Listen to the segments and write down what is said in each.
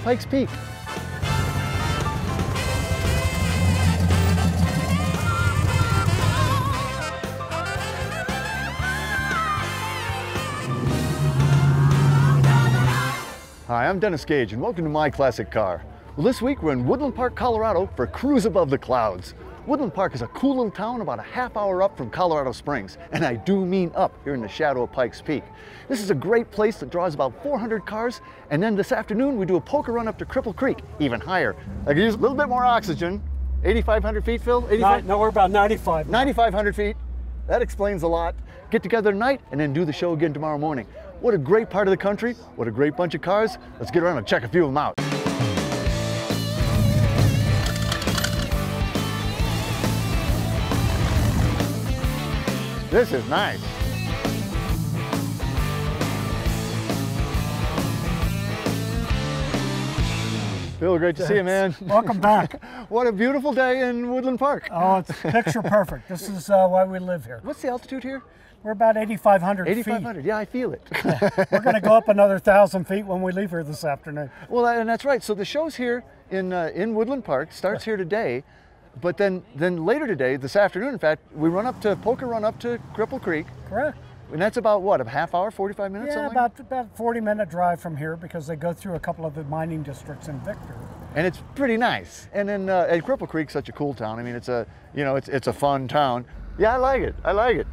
Pikes Peak. Hi, I'm Dennis Gage and welcome to My Classic Car. Well, this week we're in Woodland Park, Colorado for a cruise above the clouds. Woodland Park is a cool little town about a half hour up from Colorado Springs, and I do mean up, here in the shadow of Pikes Peak. This is a great place that draws about 400 cars, and then this afternoon we do a poker run up to Cripple Creek, even higher. I can use a little bit more oxygen. 8,500 feet, Phil? 85? No, we're about 95. 9,500 feet. That explains a lot. Get together tonight and then do the show again tomorrow morning. What a great part of the country. What a great bunch of cars. Let's get around and check a few of them out. This is nice. Phil, great to see you, man. Welcome back. What a beautiful day in Woodland Park. Oh, it's picture perfect. This is why we live here. What's the altitude here? We're about 8,500 feet. 8,500, yeah, I feel it. We're going to go up another 1,000 feet when we leave here this afternoon. Well, and that's right. So the show's here in Woodland Park, starts here today, but then later today, this afternoon, in fact, we poker run up to Cripple Creek. Correct. And that's about what, a half hour, 45 minutes? Yeah, something? about 40-minute drive from here because they go through a couple of the mining districts in Victor. And it's pretty nice. And then and Cripple Creek's such a cool town. I mean, it's a fun town. Yeah, I like it. I like it.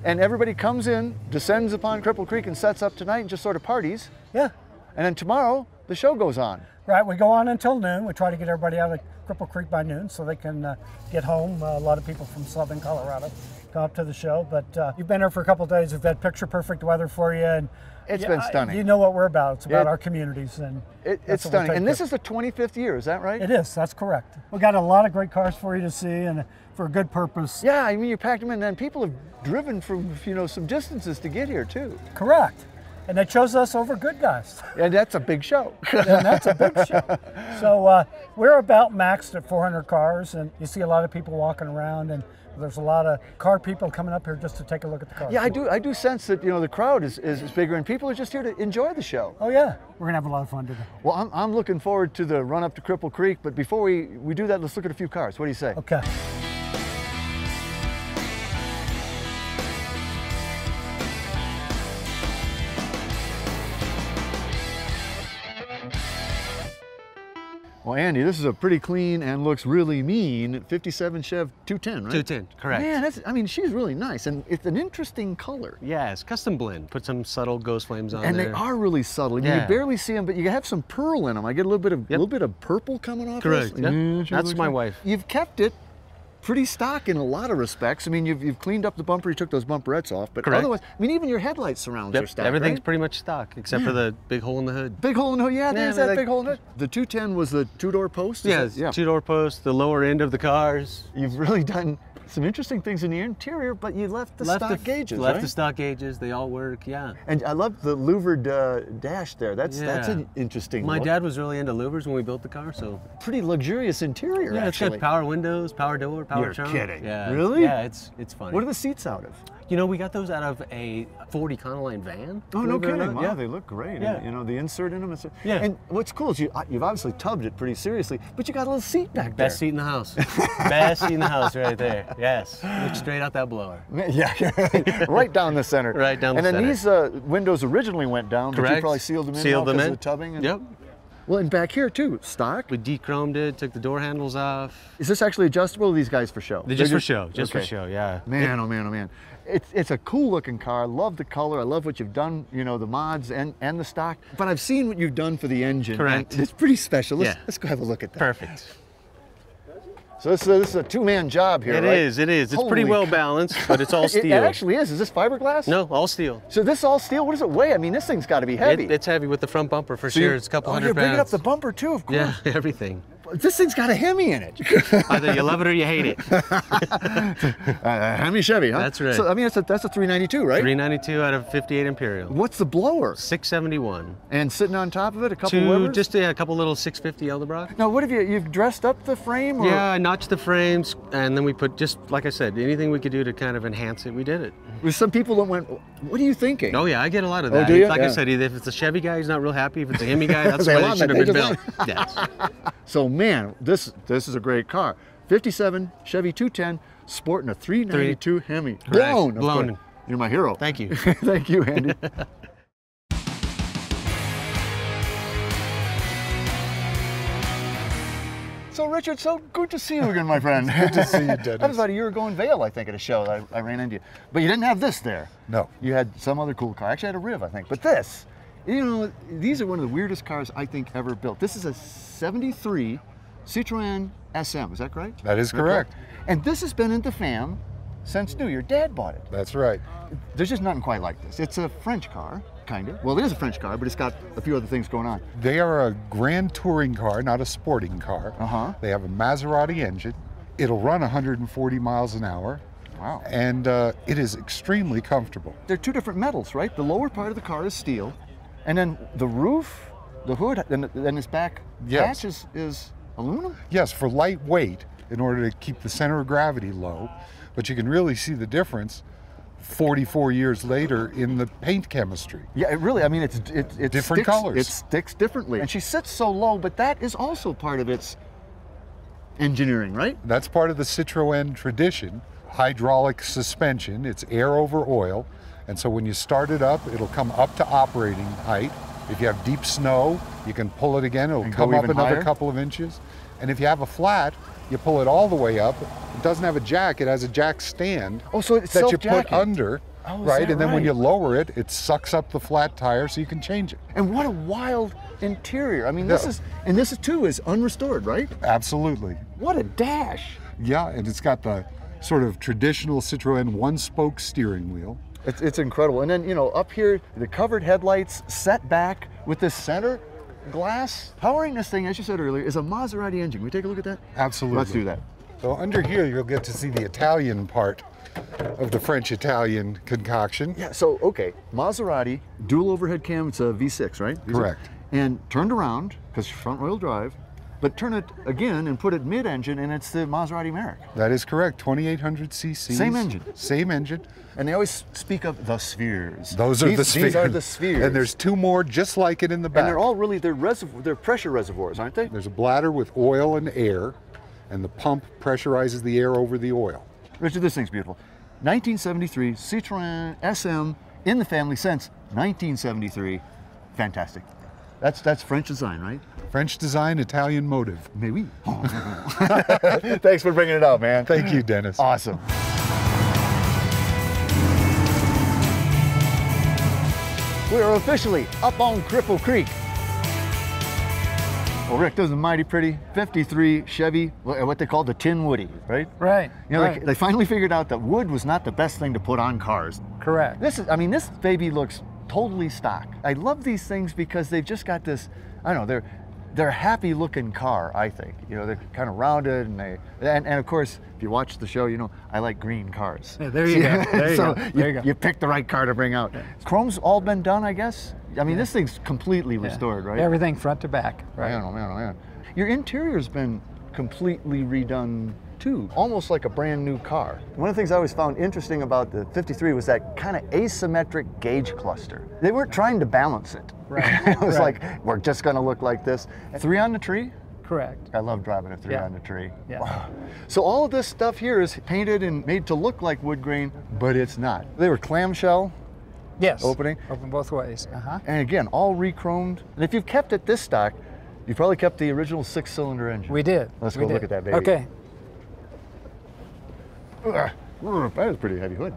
And everybody comes in, descends upon Cripple Creek and sets up tonight and just sort of parties. Yeah. And then tomorrow, the show goes on. Right, we go on until noon. We try to get everybody out of Cripple Creek by noon so they can get home. A lot of people from southern Colorado come up to the show. But you've been here for a couple of days. We've had picture perfect weather for you. And it's been stunning. You know what we're about. It's about our communities. And it's stunning. And this is the 25th year, is that right? It is, that's correct. We've got a lot of great cars for you to see and for a good purpose. Yeah, I mean, you packed them in, and people have driven from, some distances to get here too. Correct. And they chose us over good guys. And that's a big show. And that's a big show. So we're about maxed at 400 cars, and you see a lot of people walking around, and there's a lot of car people coming up here just to take a look at the cars. Yeah, I do sense that the crowd is bigger, and people are just here to enjoy the show. Oh yeah, we're gonna have a lot of fun today. Well, I'm looking forward to the run up to Cripple Creek, but before we do that, let's look at a few cars. What do you say? Okay. Well, Andy, this is a pretty clean and looks really mean 57 Chev 210, right? 210, correct. Man, she's really nice, and it's an interesting color. Yeah, it's custom blend. Put some subtle ghost flames on and there. And they are really subtle. I mean, you barely see them, but you have some pearl in them. I get a little bit of purple coming off. Correct. This. Yep. That's my wife. You've kept it pretty stock in a lot of respects. I mean, you've cleaned up the bumper, you took those bumperettes off, but otherwise, I mean, even your headlight surrounds are stock, everything's right? pretty much stock, except for the big hole in the hood. Big hole in the hood, yeah, there's that big hole in the hood. The 210 was the two-door post? Yeah, two-door post, the lower end of the cars. You've really done some interesting things in the interior, but you left the stock gauges, Left right? the stock gauges, they all work, yeah. And I love the louvered dash there. That's an interesting My look. dad was really into louvers when we built the car, so. Pretty luxurious interior, yeah, actually. It's got power windows, power door, power trunk. You're kidding. Yeah. Really? Yeah, it's funny. What are the seats out of? We got those out of a 40 Econoline van. Oh, no kidding. Wow, yeah. they look great. Yeah. And, the insert in them. Yeah. And what's cool is you've obviously tubbed it pretty seriously, but you got a little seat back there. Best seat in the house. Best seat in the house right there. Yes. Look straight out that blower. Yeah, right down the center. Right down the center. And then these windows originally went down, but you probably sealed them in because of the tubbing. Yep. Well, and back here too, stock. We de-chromed it, took the door handles off. Is this actually adjustable, or are these guys for show? They're just for show, for show, yeah. Man, oh man, oh man. It's a cool looking car. Love the color. I love what you've done, the mods and the stock. But I've seen what you've done for the engine. Correct. And it's pretty special. Let's go have a look at that. Perfect. So this is a two-man job here, It right? is. It's pretty well balanced, but it's all steel. It actually is. Is this fiberglass? No, all steel. So this all steel? What does it weigh? I mean, this thing's got to be heavy. It's heavy with the front bumper for sure. It's a couple hundred pounds. You're bringing up the bumper too, of course. Yeah, everything. This thing's got a Hemi in it. Either you love it or you hate it. Hemi Chevy, huh? That's right. So I mean, that's a 392, right? 392 out of 58 Imperial. What's the blower? 671. And sitting on top of it, a couple levers? Just a couple little 650 Eldebrock. Now, what have you've dressed up the frame? Or? Yeah, I notched the frames, and then we put, just like I said, anything we could do to kind of enhance it, we did it. There's some people that went, what are you thinking? Oh yeah, I get a lot of that. Oh, do you? Like Yeah. I said, if it's a Chevy guy, he's not real happy. If it's a Hemi guy, that's the way it should have been built. Yes. So man, this is a great car. 57 Chevy 210, sporting a 392 Hemi. Blown. Blown. You're my hero. Thank you. Thank you, Andy. So Richard, so good to see you again, my friend. Good to see you, Dennis. That was about a year ago in Vail, I think, at a show. I ran into you. But you didn't have this there. No. You had some other cool car. Actually, I had a Riv, I think. But this, you know, these are one of the weirdest cars I think ever built. This is a 73 Citroen SM, is that correct? That is correct. And this has been in the fam since new. Your dad bought it. That's right. There's just nothing quite like this. It's a French car, kind of. Well, it is a French car, but it's got a few other things going on. They are a grand touring car, not a sporting car. Uh-huh. They have a Maserati engine. It'll run 140 miles an hour. Wow. And it is extremely comfortable. They're two different metals, right? The lower part of the car is steel, and then the roof, the hood, then this back Yes. hatch is aluminum? Yes, for lightweight, in order to keep the center of gravity low, but you can really see the difference 44 years later in the paint chemistry. Yeah, it really, I mean, it Different sticks, colors. It sticks differently. And she sits so low, but that is also part of its engineering, right? That's part of the Citroen tradition. Hydraulic suspension, it's air over oil, and so when you start it up, it'll come up to operating height. If you have deep snow, you can pull it again, it'll And come go up even another higher? couple of inches. And if you have a flat, you pull it all the way up. It doesn't have a jack, it has a jack stand Oh, so it's that you self-jacking. put under, Oh, is right? that And then when right? you lower it, it sucks up the flat tire so you can change it. And what a wild interior. I mean, Yeah. this too is unrestored, right? Absolutely. What a dash. Yeah, and it's got the sort of traditional Citroen one-spoke steering wheel. It's incredible. And then, you know, up here, the covered headlights set back with this center glass. Powering this thing, as you said earlier, is a Maserati engine. Can we take a look at that? Absolutely. Let's do that. So under here, you'll get to see the Italian part of the French-Italian concoction. Yeah, so, okay, Maserati, dual overhead cam, it's a V6, right? Correct. And turned around, because front wheel drive, but turn it again and put it mid-engine, and it's the Maserati Merrick. That is correct, 2,800 cc's. Same engine. Same engine. And they always speak of the spheres. Those are the spheres. These are the spheres. And there's two more just like it in the back. And they're all really, they're pressure reservoirs, aren't they? There's a bladder with oil and air, and the pump pressurizes the air over the oil. Richard, this thing's beautiful. 1973 Citroen SM, in the family since 1973. Fantastic. That's French design, right? French design, Italian motive. Mais oui. Thanks for bringing it out, man. Thank you, Dennis. Awesome. We are officially up on Cripple Creek. Well, Rick, this is a mighty pretty 53 Chevy, what they call the Tin Woody, right? Right. You know, right. they finally figured out that wood was not the best thing to put on cars. Correct. This this baby looks totally stock. I love these things because they've just got this, I don't know, they're a happy looking car, I think. You know, they're kind of rounded and of course, if you watch the show, you know, I like green cars. Yeah, there you go. There you So go. There you go. You picked the right car to bring out. Chrome's all been done, I guess? I mean, this thing's completely restored, right? Everything front to back. Right. Man, oh man, oh man. Your interior's been completely redone too, almost like a brand new car. One of the things I always found interesting about the 53 was that kind of asymmetric gauge cluster. They weren't trying to balance it. Right. It was Right. like, we're just gonna look like this. 3 on the tree? Correct. I love driving a 3 Yeah. on the tree. Yeah. Wow. So all of this stuff here is painted and made to look like wood grain, but it's not. They were clamshell Yes. opening. Open both ways. Uh-huh. And again, all re-chromed. And if you've kept it this stock, you probably kept the original 6-cylinder engine. We did. Let's We go look did. at that baby. Okay. That is a pretty heavy hood.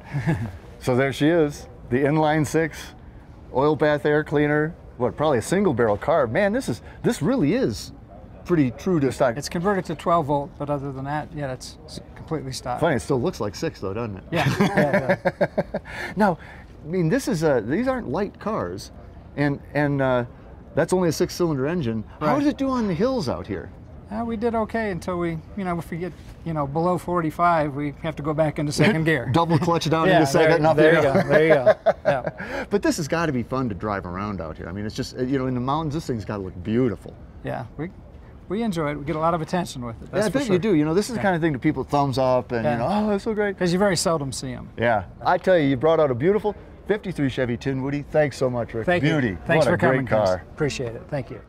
So there she is, the inline 6, oil bath air cleaner. What, probably a single barrel carb. Man, this really is pretty true to stock. It's converted to 12 volt, but other than that, yeah, it's completely stock. Funny, it still looks like 6 though, doesn't it? Yeah. Now, I mean, these aren't light cars, and that's only a 6-cylinder engine. How Right. does it do on the hills out here? We did okay until we, if we get, below 45, we have to go back into second gear. Double clutch down into second. There you go. There you go. Yeah. But this has got to be fun to drive around out here. I mean, it's just, in the mountains, this thing's got to look beautiful. Yeah, we enjoy it. We get a lot of attention with it. That's I bet you do. This is the kind of thing that people thumbs up and, oh, that's so great. Because you very seldom see them. Yeah. I tell you, you brought out a beautiful 53 Chevy Tin Woody. Thanks so much, Rick. Thank Beauty. you. Thanks for coming, great car. Appreciate it. Thank you.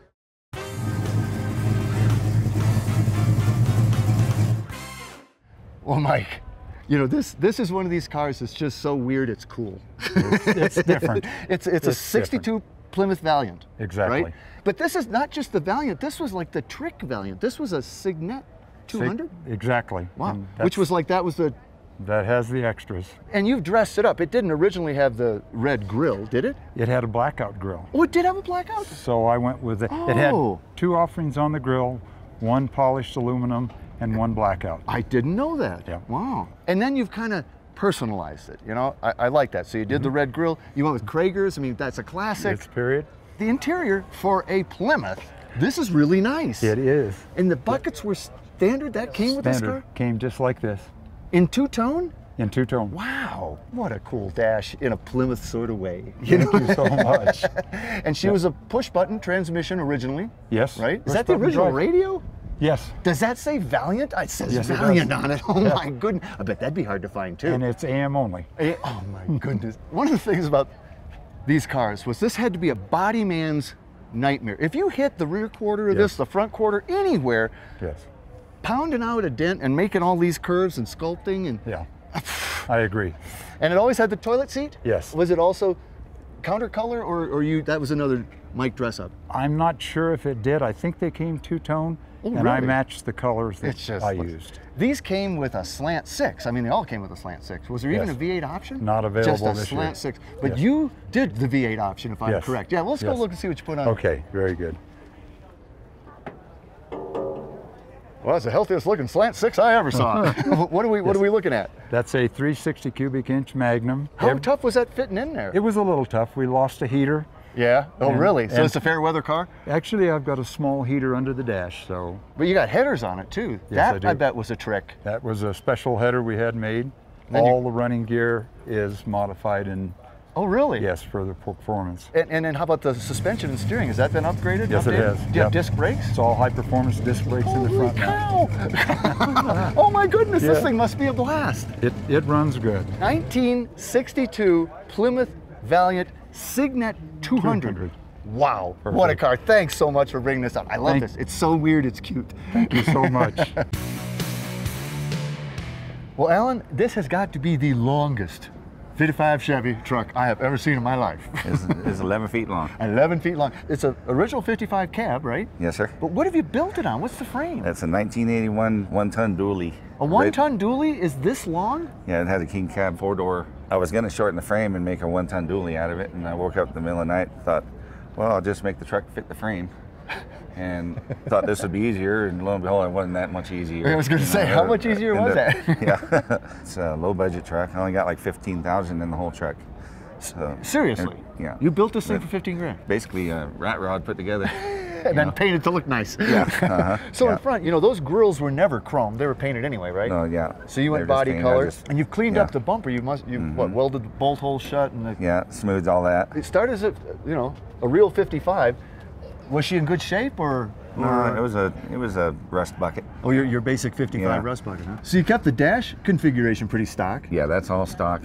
Well, Mike, this is one of these cars that's just so weird, it's cool. It's different. it's a 62 different. Plymouth Valiant. Exactly. Right? But this is not just the Valiant, this was like the trick Valiant. This was a Signet 200? Exactly. Wow. Which was like, that has the extras. And you've dressed it up. It didn't originally have the red grille, did it? It had a blackout grille. Oh, it did have a blackout? So I went with it. Oh. It had 2 offerings on the grille, 1 polished aluminum, and 1 blackout. I didn't know that. Yeah. Wow. And then you've kind of personalized it, I like that. So you did the red grille, you went with Krager's. I mean, that's a classic. It's period. The interior for a Plymouth, this is really nice. It is. And the buckets were standard? That came with this car? Came just like this. In two-tone? In two-tone. Wow, what a cool dash in a Plymouth sort of way. Thank you so much. And she was a push-button transmission originally. Yes. Right? Is that the original radio? Yes. Does that say Valiant? It says Yes, Valiant on it. Oh my goodness. I bet that'd be hard to find too. And it's AM only. Oh my goodness. One of the things about these cars was this had to be a body man's nightmare. If you hit the rear quarter of this, the front quarter, anywhere, pounding out a dent and making all these curves and sculpting and I agree. And it always had the toilet seat? Yes. Was it also counter color or that was another Mike dress up? I'm not sure if it did. I think they came two-tone. Oh, and really? I matched the colors that I used. These came with a slant 6. I mean, they all came with a slant 6. Was there even a V8 option? Not available Just a this slant year. 6. But you did the V8 option, if I'm correct. Yeah, well, let's go look and see what you put on. Okay, very good. Well, that's the healthiest looking slant 6 I ever saw. What are we looking at? That's a 360 cubic inch Magnum. How tough was that fitting in there? It was a little tough. We lost a heater. Yeah? Oh, really? So it's a fair weather car? Actually, I've got a small heater under the dash, so. But you got headers on it too. Yes, I do. I bet was a trick. That was a special header we had made. All the running gear is modified and oh, really? Yes, for the performance. And then how about the suspension and steering? Has that been upgraded? Yes, it has. Do you have disc brakes? It's all high performance disc brakes in the front now. Cow! Oh my goodness, this thing must be a blast. It runs good. 1962 Plymouth Valiant Signet 200. Wow, Perfect. What a car. Thanks so much for bringing this up. I love this. It's so weird, it's cute. Thank you so much. Well, Alan, this has got to be the longest 55 Chevy truck I have ever seen in my life. It's 11 feet long. 11 feet long. It's an original 55 cab, right? Yes, sir. But what have you built it on? What's the frame? That's a 1981 one-ton dually. A one-ton dually is this long? Yeah, it had a king cab 4-door. I was going to shorten the frame and make a one-ton dually out of it, and I woke up in the middle of the night and thought, well, I'll just make the truck fit the frame. And thought this would be easier, and lo and behold, it wasn't that much easier. I was going to say, how much easier was that? Yeah, it's a low-budget truck. I only got like 15,000 in the whole truck. So, seriously? Yeah. You built this thing for 15 grand? Basically a rat rod put together. And then painted to look nice. Yeah. So in front, those grills were never chrome; they were painted anyway, right? No, yeah. So you went body color, and you've cleaned up the bumper. You what, welded the bolt holes shut, and smoothed all that. It started as a real 55. Was she in good shape, or? No, it was a rust bucket. Oh, your basic 55 rust bucket, huh? So you kept the dash configuration pretty stock. Yeah, that's all stock.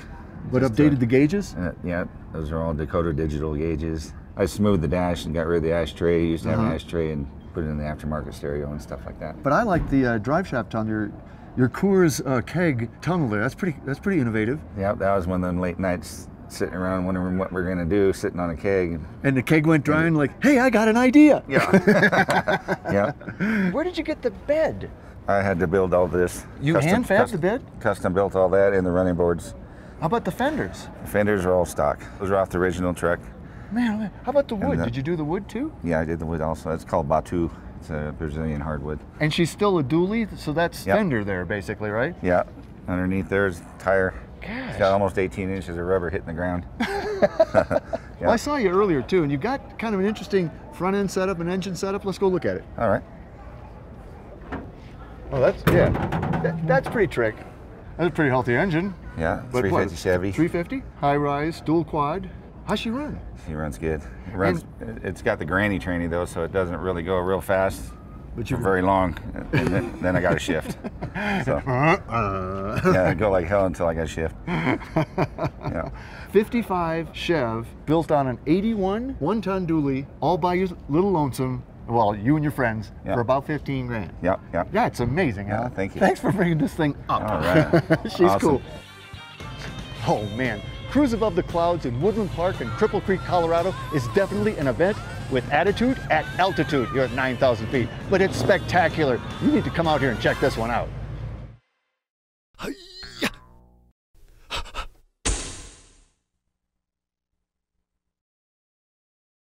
But updated the gauges? Yeah, those are all Dakota digital gauges. I smoothed the dash and got rid of the ashtray. Used to have an ashtray and put it in the aftermarket stereo and stuff like that. But I like the drive shaft on your Coors keg tunnel there. That's pretty innovative. Yeah, that was one of them late nights sitting around wondering what we're gonna do, sitting on a keg. And the keg went dry and like, hey, I got an idea. Yeah. Yeah. Where did you get the bed? I had to build all this. You hand fabbed the bed? Custom built all that and the running boards. How about the fenders? The fenders are all stock. Those are off the original truck. Man, how about the wood? Did you do the wood too? Yeah, I did the wood also. It's called Batu. It's a Brazilian hardwood. And she's still a dually, so that's fender there basically, right? Yeah. Underneath there's tire. Gosh. It's got almost 18 inches of rubber hitting the ground. Well, I saw you earlier too, and you've got kind of an interesting front end setup and engine setup. Let's go look at it. All right. Oh, that's pretty trick. That's a pretty healthy engine. Yeah, But 350 Chevy. 350, high-rise, dual quad. How's she run? He runs good. It's got the granny tranny though, so it doesn't really go real fast. But For very long, and then I got to shift. So, yeah, I go like hell until I got to shift. Yeah. 55 Chev, built on an 81 one-ton dually, all by you little lonesome, well, you and your friends, Yeah. for about 15 grand. Yep, yep. Yeah, it's amazing, Yeah, Al. thank you. Thanks for bringing this thing up. All right. She's Awesome. cool. Oh man, Cruise Above the Clouds in Woodland Park in Cripple Creek, Colorado is definitely an event with attitude at altitude here at 9,000 feet. But it's spectacular. You need to come out here and check this one out.